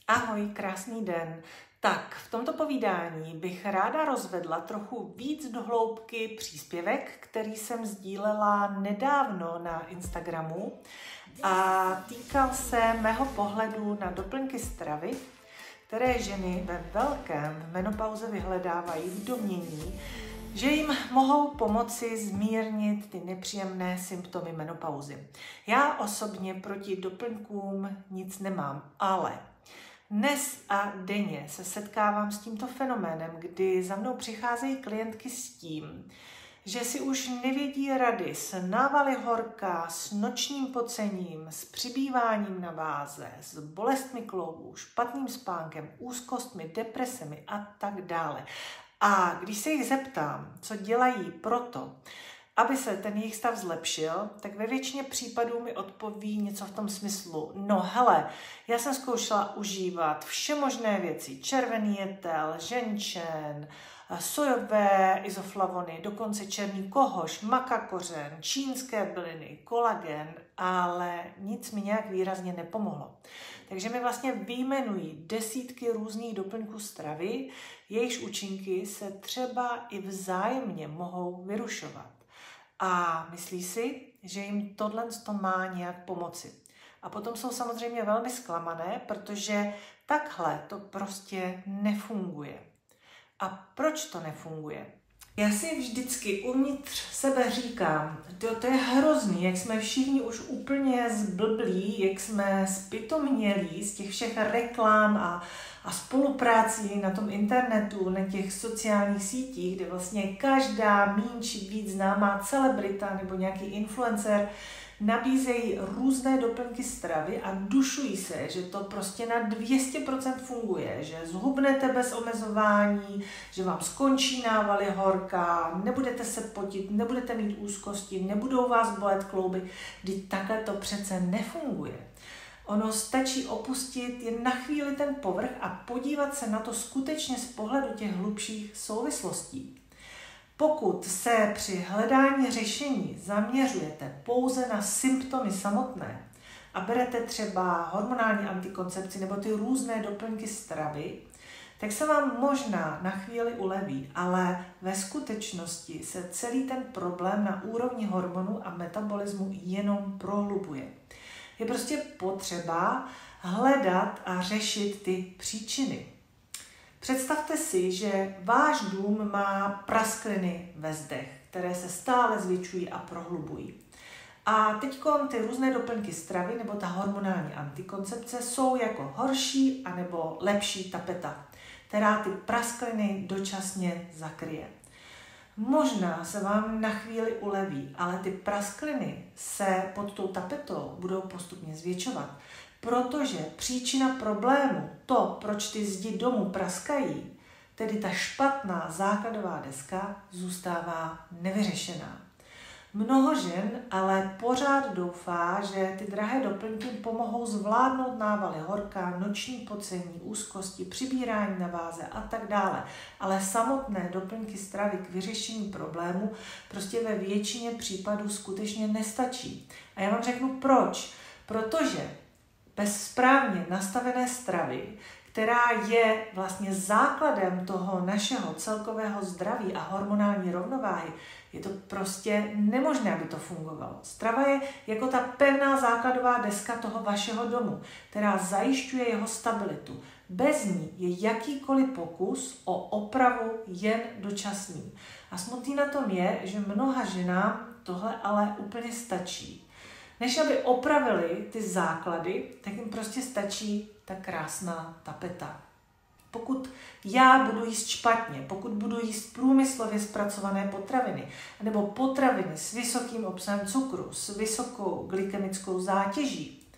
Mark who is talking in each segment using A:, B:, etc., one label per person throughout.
A: Ahoj, krásný den. Tak, v tomto povídání bych ráda rozvedla trochu víc do hloubky příspěvek, který jsem sdílela nedávno na Instagramu a týkal se mého pohledu na doplňky stravy, které ženy ve velkém v menopauze vyhledávají v domnění, že jim mohou pomoci zmírnit ty nepříjemné symptomy menopauzy. Já osobně proti doplňkům nic nemám, ale dnes a denně se setkávám s tímto fenoménem, kdy za mnou přicházejí klientky s tím, že si už nevědí rady s návaly horka, s nočním pocením, s přibýváním na váze, s bolestmi kloubů, špatným spánkem, úzkostmi, depresemi a tak dále. A když se jich zeptám, co dělají proto, aby se ten jejich stav zlepšil, tak ve většině případů mi odpoví něco v tom smyslu: no hele, já jsem zkoušela užívat všemožné věci, červený jetel, ženčen, sojové izoflavony, dokonce černý kohoš, makakořen, čínské byliny, kolagen, ale nic mi nějak výrazně nepomohlo. Takže mi vlastně vyjmenují desítky různých doplňků stravy, jejichž účinky se třeba i vzájemně mohou vyrušovat. A myslí si, že jim tohle má nějak pomoci. A potom jsou samozřejmě velmi zklamané, protože takhle to prostě nefunguje. A proč to nefunguje? Já si vždycky uvnitř sebe říkám, to je hrozný, jak jsme všichni už úplně zblblí, jak jsme zpytomnělí z těch všech reklam a spoluprácí na tom internetu, na těch sociálních sítích, kde vlastně každá míň či víc známá celebrita nebo nějaký influencer nabízejí různé doplňky stravy a dušují se, že to prostě na 200% funguje, že zhubnete bez omezování, že vám skončí návaly horka, nebudete se potit, nebudete mít úzkosti, nebudou vás bolet klouby, vždyť takhle to přece nefunguje. Ono stačí opustit jen na chvíli ten povrch a podívat se na to skutečně z pohledu těch hlubších souvislostí. Pokud se při hledání řešení zaměřujete pouze na symptomy samotné a berete třeba hormonální antikoncepci nebo ty různé doplňky stravy, tak se vám možná na chvíli uleví, ale ve skutečnosti se celý ten problém na úrovni hormonů a metabolismu jenom prohlubuje. Je prostě potřeba hledat a řešit ty příčiny. Představte si, že váš dům má praskliny ve zdech, které se stále zvětšují a prohlubují. A teďkon ty různé doplňky stravy nebo ta hormonální antikoncepce jsou jako horší anebo lepší tapeta, která ty praskliny dočasně zakryje. Možná se vám na chvíli uleví, ale ty praskliny se pod tou tapetou budou postupně zvětšovat, protože příčina problému, to, proč ty zdi domu praskají, tedy ta špatná základová deska, zůstává nevyřešená. Mnoho žen ale pořád doufá, že ty drahé doplňky pomohou zvládnout návaly horka, noční pocení, úzkosti, přibírání na váze a tak dále. Ale samotné doplňky stravy k vyřešení problému prostě ve většině případů skutečně nestačí. A já vám řeknu proč. Protože bez správně nastavené stravy, která je vlastně základem toho našeho celkového zdraví a hormonální rovnováhy, je to prostě nemožné, aby to fungovalo. Strava je jako ta pevná základová deska toho vašeho domu, která zajišťuje jeho stabilitu. Bez ní je jakýkoliv pokus o opravu jen dočasný. A smutný na tom je, že mnoha ženám tohle ale úplně stačí. Než aby opravili ty základy, tak jim prostě stačí ta krásná tapeta. Pokud já budu jíst špatně, pokud budu jíst průmyslově zpracované potraviny, nebo potraviny s vysokým obsahem cukru, s vysokou glykemickou zátěží,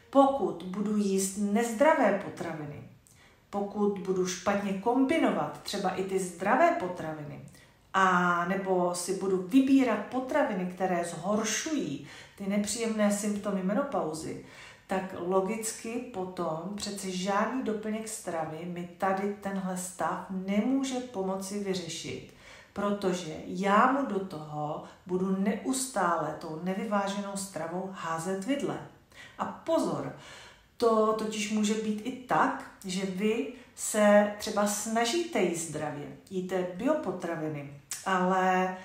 A: pokud budu jíst nezdravé potraviny, pokud budu špatně kombinovat třeba i ty zdravé potraviny, a nebo si budu vybírat potraviny, které zhoršují ty nepříjemné symptomy menopauzy, tak logicky potom přece žádný doplněk stravy mi tady tenhle stav nemůže pomoci vyřešit, protože já mu do toho budu neustále tou nevyváženou stravou házet vidle. A pozor, To totiž může být i tak, že vy se třeba snažíte jíst zdravě, jíte biopotraviny, ale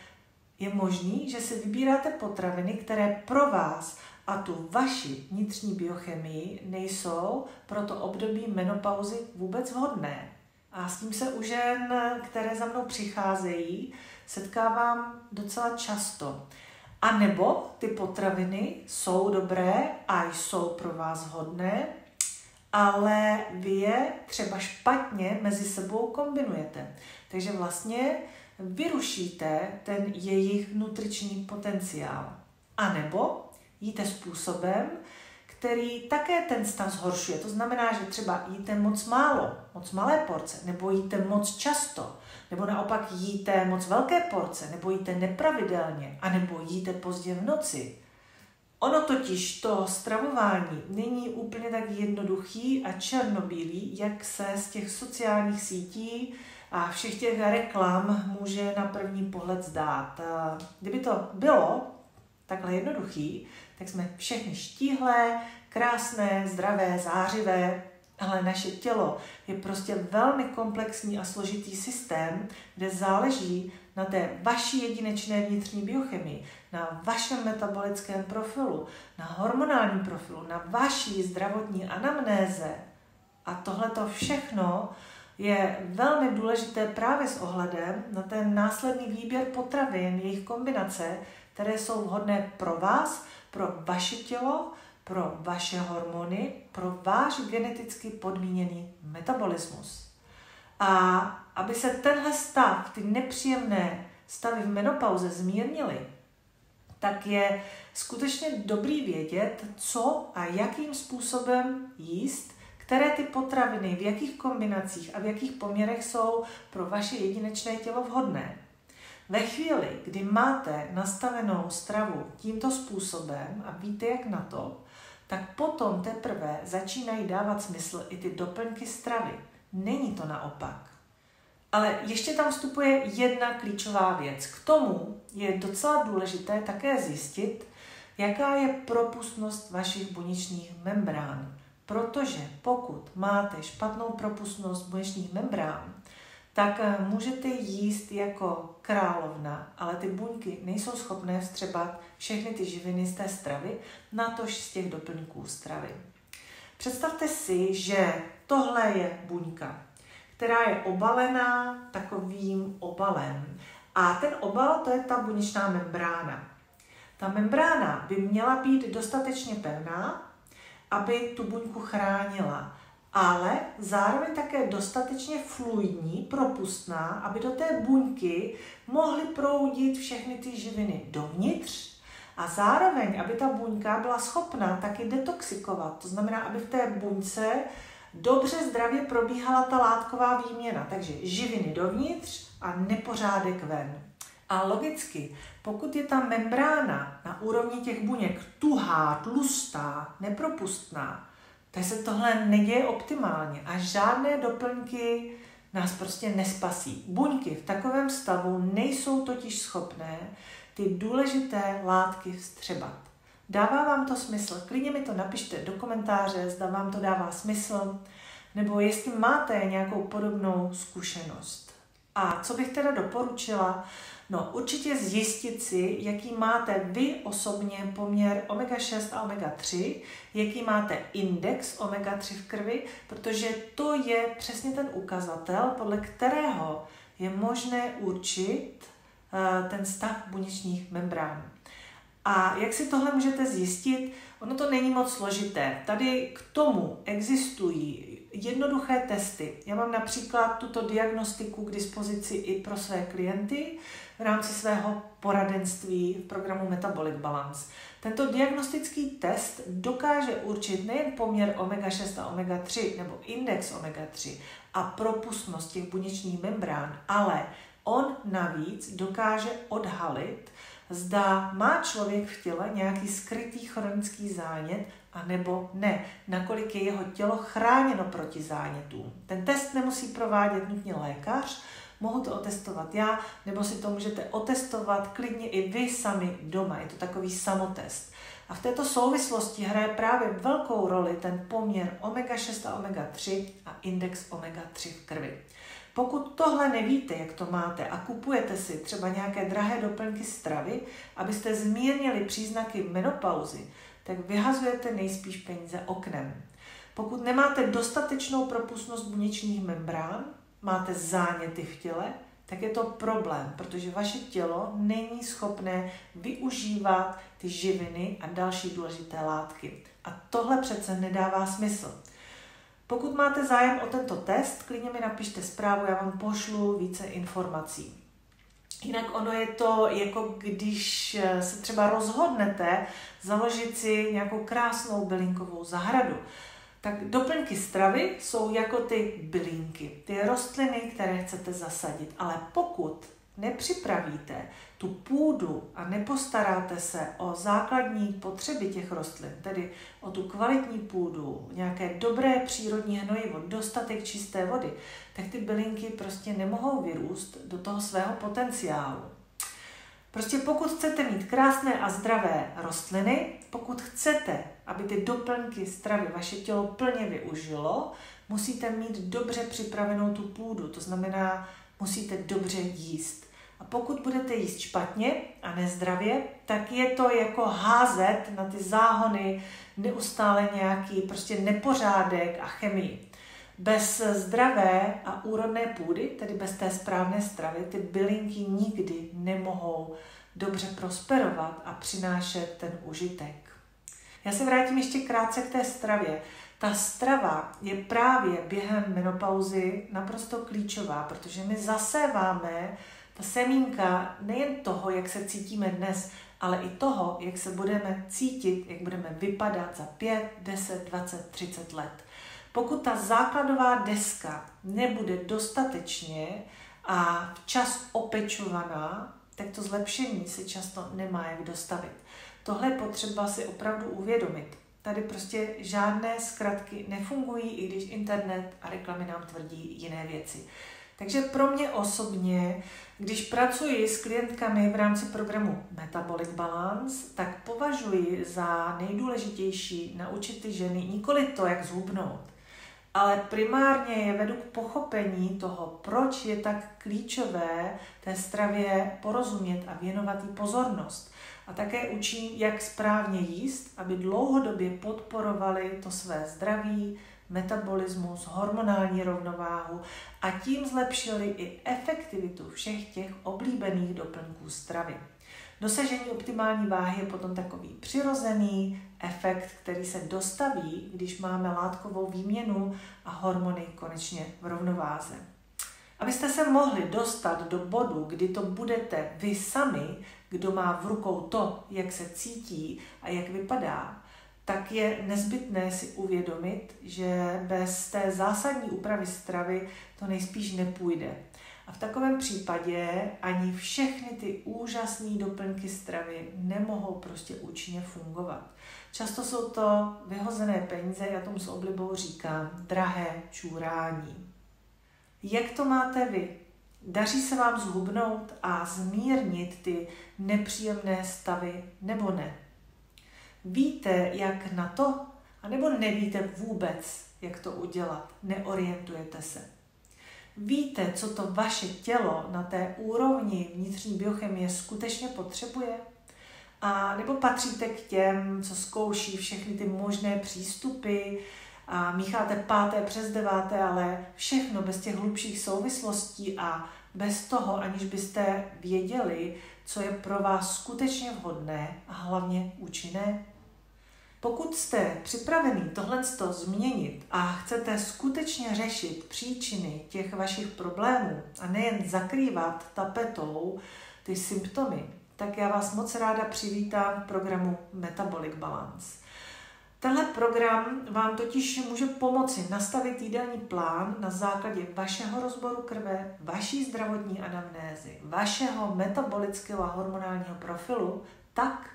A: je možný, že si vybíráte potraviny, které pro vás a tu vaši vnitřní biochemii nejsou pro to období menopauzy vůbec vhodné. A s tím se u žen, které za mnou přicházejí, setkávám docela často. A nebo ty potraviny jsou dobré a jsou pro vás vhodné, ale vy je třeba špatně mezi sebou kombinujete. Takže vlastně vyrušíte ten jejich nutriční potenciál. A nebo jíte způsobem, který také ten stav zhoršuje. To znamená, že třeba jíte moc málo, moc malé porce, nebo jíte moc často, nebo naopak jíte moc velké porce, nebo jíte nepravidelně, anebo jíte pozdě v noci. Ono totiž to stravování není úplně tak jednoduchý a černobílý, jak se z těch sociálních sítí a všech těch reklam může na první pohled zdát. Kdyby to bylo takhle jednoduchý, tak jsme všechny štíhlé, krásné, zdravé, zářivé, ale naše tělo je prostě velmi komplexní a složitý systém, kde záleží na té vaší jedinečné vnitřní biochemii, na vašem metabolickém profilu, na hormonálním profilu, na vaší zdravotní anamnéze. A tohleto všechno je velmi důležité právě s ohledem na ten následný výběr potravin, jejich kombinace, které jsou vhodné pro vás, pro vaše tělo, pro vaše hormony, pro váš geneticky podmíněný metabolismus. A aby se tenhle stav, ty nepříjemné stavy v menopauze zmírnily, tak je skutečně dobrý vědět, co a jakým způsobem jíst, které ty potraviny, v jakých kombinacích a v jakých poměrech jsou pro vaše jedinečné tělo vhodné. Ve chvíli, kdy máte nastavenou stravu tímto způsobem a víte, jak na to, tak potom teprve začínají dávat smysl i ty doplňky stravy. Není to naopak. Ale ještě tam vstupuje jedna klíčová věc. K tomu je docela důležité také zjistit, jaká je propustnost vašich buněčných membrán. Protože pokud máte špatnou propustnost buněčných membrán, tak můžete jíst jako královna, ale ty buňky nejsou schopné vstřebat všechny ty živiny z té stravy, natož z těch doplňků stravy. Představte si, že tohle je buňka, která je obalená takovým obalem. A ten obal, to je ta buněčná membrána. Ta membrána by měla být dostatečně pevná, aby tu buňku chránila, ale zároveň také dostatečně fluidní, propustná, aby do té buňky mohly proudit všechny ty živiny dovnitř a zároveň, aby ta buňka byla schopná taky detoxikovat. To znamená, aby v té buňce dobře zdravě probíhala ta látková výměna. Takže živiny dovnitř a nepořádek ven. A logicky, pokud je ta membrána na úrovni těch buněk tuhá, tlustá, nepropustná, tak se tohle neděje optimálně a žádné doplňky nás prostě nespasí. Buňky v takovém stavu nejsou totiž schopné ty důležité látky vstřebat. Dává vám to smysl? Klidně mi to napište do komentáře, zda vám to dává smysl, nebo jestli máte nějakou podobnou zkušenost. A co bych teda doporučila? No, určitě zjistit si, jaký máte vy osobně poměr omega-6 a omega-3, jaký máte index omega-3 v krvi, protože to je přesně ten ukazatel, podle kterého je možné určit ten stav buněčných membrán. A jak si tohle můžete zjistit? Ono to není moc složité. Tady k tomu existují jednoduché testy. Já mám například tuto diagnostiku k dispozici i pro své klienty v rámci svého poradenství v programu Metabolic Balance. Tento diagnostický test dokáže určit nejen poměr omega-6 a omega-3 nebo index omega-3 a propustnost těch buněčných membrán, ale on navíc dokáže odhalit, zda má člověk v těle nějaký skrytý chronický zánět, anebo ne, nakolik je jeho tělo chráněno proti zánětům. Ten test nemusí provádět nutně lékař, Mohu to otestovat já, nebo si to můžete otestovat klidně i vy sami doma. Je to takový samotest. A v této souvislosti hraje právě velkou roli ten poměr omega-6 a omega-3 a index omega-3 v krvi. Pokud tohle nevíte, jak to máte a kupujete si třeba nějaké drahé doplňky stravy, abyste zmírnili příznaky menopauzy, tak vyhazujete nejspíš peníze oknem. Pokud nemáte dostatečnou propustnost buněčných membrán, máte záněty v těle, tak je to problém, protože vaše tělo není schopné využívat ty živiny a další důležité látky. A tohle přece nedává smysl. Pokud máte zájem o tento test, klidně mi napište zprávu, já vám pošlu více informací. Jinak ono je to, jako když se třeba rozhodnete založit si nějakou krásnou bylinkovou zahradu. Tak doplňky stravy jsou jako ty bylinky, ty rostliny, které chcete zasadit. Ale pokud nepřipravíte tu půdu a nepostaráte se o základní potřeby těch rostlin, tedy o tu kvalitní půdu, nějaké dobré přírodní hnojivo, dostatek čisté vody, tak ty bylinky prostě nemohou vyrůst do toho svého potenciálu. Prostě pokud chcete mít krásné a zdravé rostliny, pokud chcete, aby ty doplňky stravy vaše tělo plně využilo, musíte mít dobře připravenou tu půdu, to znamená, musíte dobře jíst. A pokud budete jíst špatně a nezdravě, tak je to jako házet na ty záhony neustále nějaký prostě nepořádek a chemii. Bez zdravé a úrodné půdy, tedy bez té správné stravy, ty bylinky nikdy nemohou dobře prosperovat a přinášet ten užitek. Já se vrátím ještě krátce k té stravě. Ta strava je právě během menopauzy naprosto klíčová, protože my zaséváme ta semínka nejen toho, jak se cítíme dnes, ale i toho, jak se budeme cítit, jak budeme vypadat za 5, 10, 20, 30 let. Pokud ta základová deska nebude dostatečně a včas opečovaná, tak to zlepšení se často nemá jak dostavit. Tohle je potřeba si opravdu uvědomit. Tady prostě žádné zkratky nefungují, i když internet a reklamy nám tvrdí jiné věci. Takže pro mě osobně, když pracuji s klientkami v rámci programu Metabolic Balance, tak považuji za nejdůležitější naučit ty ženy nikoli to, jak zhubnout, ale primárně je vedu k pochopení toho, proč je tak klíčové té stravě porozumět a věnovat jí pozornost. A také učím, jak správně jíst, aby dlouhodobě podporovali to své zdraví, metabolismus, hormonální rovnováhu a tím zlepšili i efektivitu všech těch oblíbených doplňků stravy. Dosažení optimální váhy je potom takový přirozený efekt, který se dostaví, když máme látkovou výměnu a hormony konečně v rovnováze. Abyste se mohli dostat do bodu, kdy to budete vy sami, kdo má v rukou to, jak se cítí a jak vypadá, tak je nezbytné si uvědomit, že bez té zásadní úpravy stravy to nejspíš nepůjde. A v takovém případě ani všechny ty úžasné doplňky stravy nemohou prostě účinně fungovat. Často jsou to vyhozené peníze, já tomu s oblibou říkám, drahé čůrání. Jak to máte vy? Daří se vám zhubnout a zmírnit ty nepříjemné stavy nebo ne? Víte, jak na to? A nebo nevíte vůbec, jak to udělat? Neorientujete se. Víte, co to vaše tělo na té úrovni vnitřní biochemie skutečně potřebuje? A nebo patříte k těm, co zkouší všechny ty možné přístupy a mícháte 5. přes 9., ale všechno bez těch hlubších souvislostí a bez toho, aniž byste věděli, co je pro vás skutečně vhodné a hlavně účinné? Pokud jste připravený tohle změnit a chcete skutečně řešit příčiny těch vašich problémů a nejen zakrývat tapetou ty symptomy, tak já vás moc ráda přivítám v programu Metabolic Balance. Tenhle program vám totiž může pomoci nastavit jídelní plán na základě vašeho rozboru krve, vaší zdravotní anamnézy, vašeho metabolického a hormonálního profilu tak,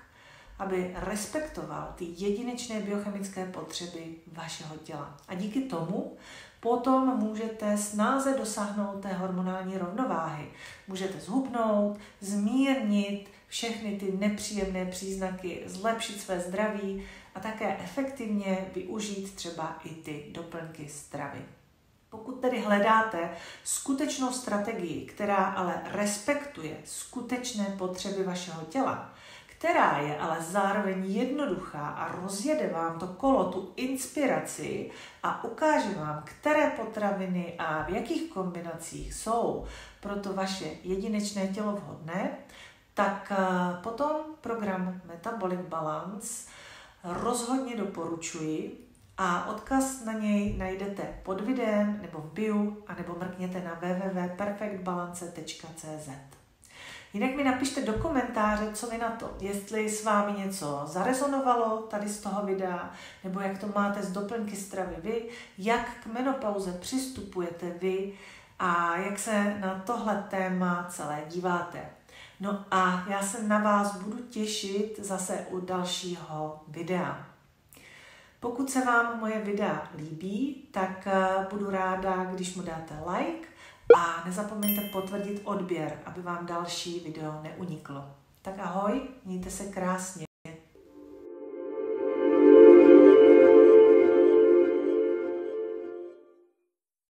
A: aby respektoval ty jedinečné biochemické potřeby vašeho těla. A díky tomu Potom můžete snáze dosáhnout té hormonální rovnováhy. Můžete zhubnout, zmírnit všechny ty nepříjemné příznaky, zlepšit své zdraví a také efektivně využít třeba i ty doplňky stravy. Pokud tedy hledáte skutečnou strategii, která ale respektuje skutečné potřeby vašeho těla, která je ale zároveň jednoduchá a rozjede vám to kolo, tu inspiraci a ukáže vám, které potraviny a v jakých kombinacích jsou pro to vaše jedinečné tělo vhodné, tak potom program Metabolic Balance rozhodně doporučuji a odkaz na něj najdete pod videem nebo v bio, anebo mrkněte na www.perfectbalance.cz. Jinak mi napište do komentáře, co vy na to, jestli s vámi něco zarezonovalo tady z toho videa, nebo jak to máte z doplňky stravy vy, jak k menopauze přistupujete vy a jak se na tohle téma celé díváte. No a já se na vás budu těšit zase u dalšího videa. Pokud se vám moje videa líbí, tak budu ráda, když mu dáte like a nezapomeňte potvrdit odběr, aby vám další video neuniklo. Tak ahoj, mějte se krásně.